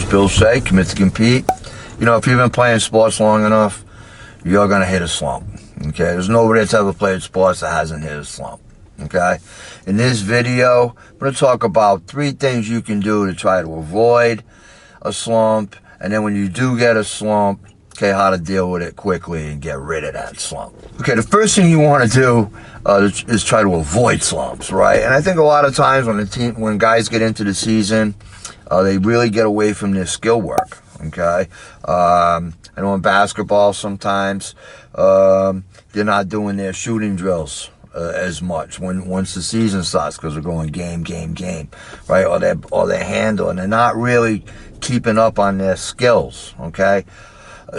Coach Shea, commit to compete. You know, if you've been playing sports long enough, you're going to hit a slump, okay? There's nobody that's ever played sports that hasn't hit a slump, okay? In this video, I'm going to talk about 3 things you can do to try to avoid a slump, and then when you do get a slump, okay, how to deal with it quickly and get rid of that slump. Okay, the first thing you want to do is try to avoid slumps, right? And I think a lot of times when guys get into the season, they really get away from their skill work, okay? I know in basketball sometimes they're not doing their shooting drills as much once the season starts because they're going game, right? Or they're handling. They're not really keeping up on their skills, okay?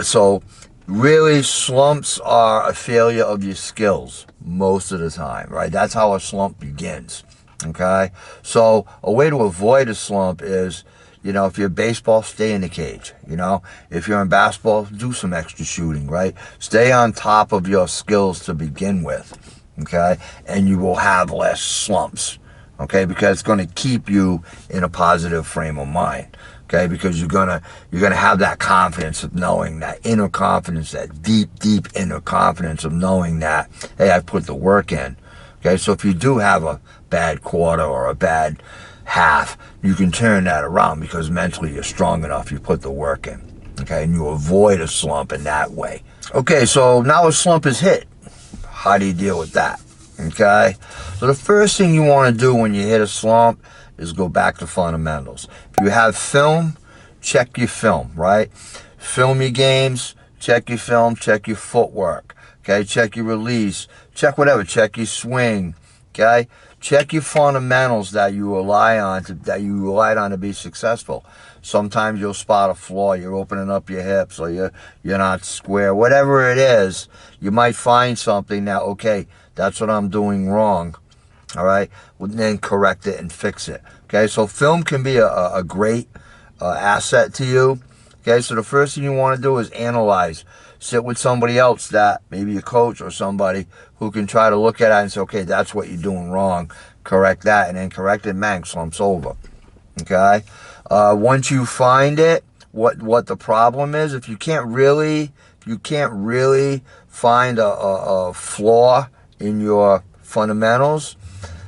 So really, slumps are a failure of your skills most of the time, right? That's how a slump begins, okay? So a way to avoid a slump is, you know, if you're baseball, stay in the cage, you know? If you're in basketball, do some extra shooting, right? Stay on top of your skills to begin with, okay? And you will have less slumps, okay? Because it's going to keep you in a positive frame of mind, okay? Because you're gonna have that confidence of knowing, that inner confidence, that deep inner confidence of knowing that, hey, I put the work in, okay? So if you do have a bad quarter or a bad half, you can turn that around because mentally you're strong enough, you put the work in, okay? And you avoid a slump in that way. Okay, so now a slump is hit. How do you deal with that, okay? So the first thing you want to do when you hit a slump is go back to fundamentals. If you have film, check your film, right? Film your games, check your film, check your footwork, okay? Check your release, check whatever, check your swing, okay? Check your fundamentals that you relied on to be successful. Sometimes you'll spot a flaw, you're opening up your hips, or you're not square, whatever it is, you might find something that, okay, that's what I'm doing wrong. All right, well, then correct it and fix it. Okay, so film can be a great asset to you. Okay, so the first thing you want to do is analyze. Sit with somebody else, that maybe a coach or somebody who can try to look at it and say, okay, that's what you're doing wrong. Correct that, and then correct it, man, slump's over. Okay, once you find it, what the problem is, if you can't really find a flaw in your fundamentals,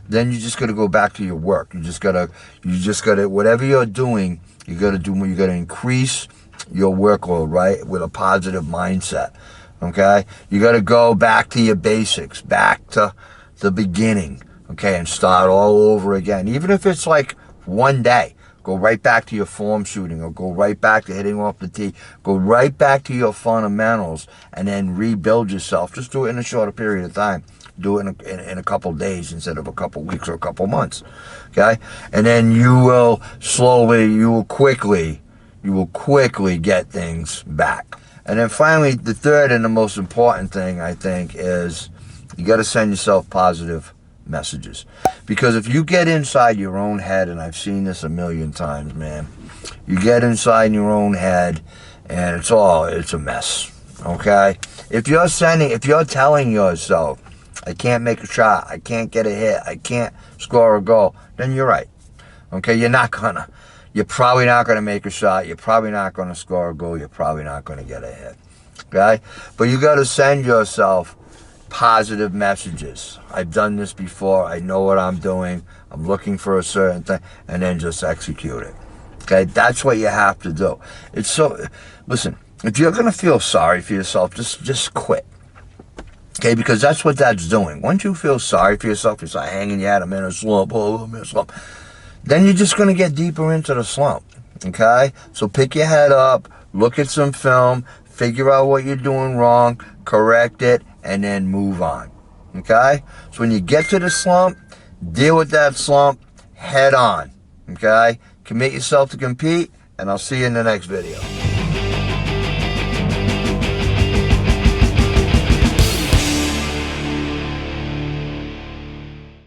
then you just got to go back to your work. You just got to, whatever you're doing, you got to increase your workload, right? With a positive mindset. Okay? You got to go back to your basics, back to the beginning, okay? And start all over again. Even if it's like one day, go right back to your form shooting, or go right back to hitting off the tee. Go right back to your fundamentals and then rebuild yourself. Just do it in a shorter period of time. Do it in a couple days instead of a couple weeks or a couple months, okay? And then you will quickly get things back. And then finally, the third and the most important thing, I think, is you got to send yourself positive messages. Because if you get inside your own head, and I've seen this a million times, man, you get inside your own head and it's a mess, okay? If you're telling yourself, I can't make a shot, I can't get a hit, I can't score a goal, then you're right. Okay, you're probably not gonna make a shot, you're probably not gonna score a goal, you're probably not gonna get a hit. Okay? But you gotta send yourself positive messages. I've done this before, I know what I'm doing, I'm looking for a certain thing, and then just execute it. Okay, that's what you have to do. Listen, if you're gonna feel sorry for yourself, just quit. Okay, because that's what that's doing. Once you feel sorry for yourself, you start hanging your head, I'm in a slump, I'm in a slump. Then you're just going to get deeper into the slump, okay? So pick your head up, look at some film, figure out what you're doing wrong, correct it, and then move on, okay? So when you get to the slump, deal with that slump head on, okay? Commit yourself to compete, and I'll see you in the next video.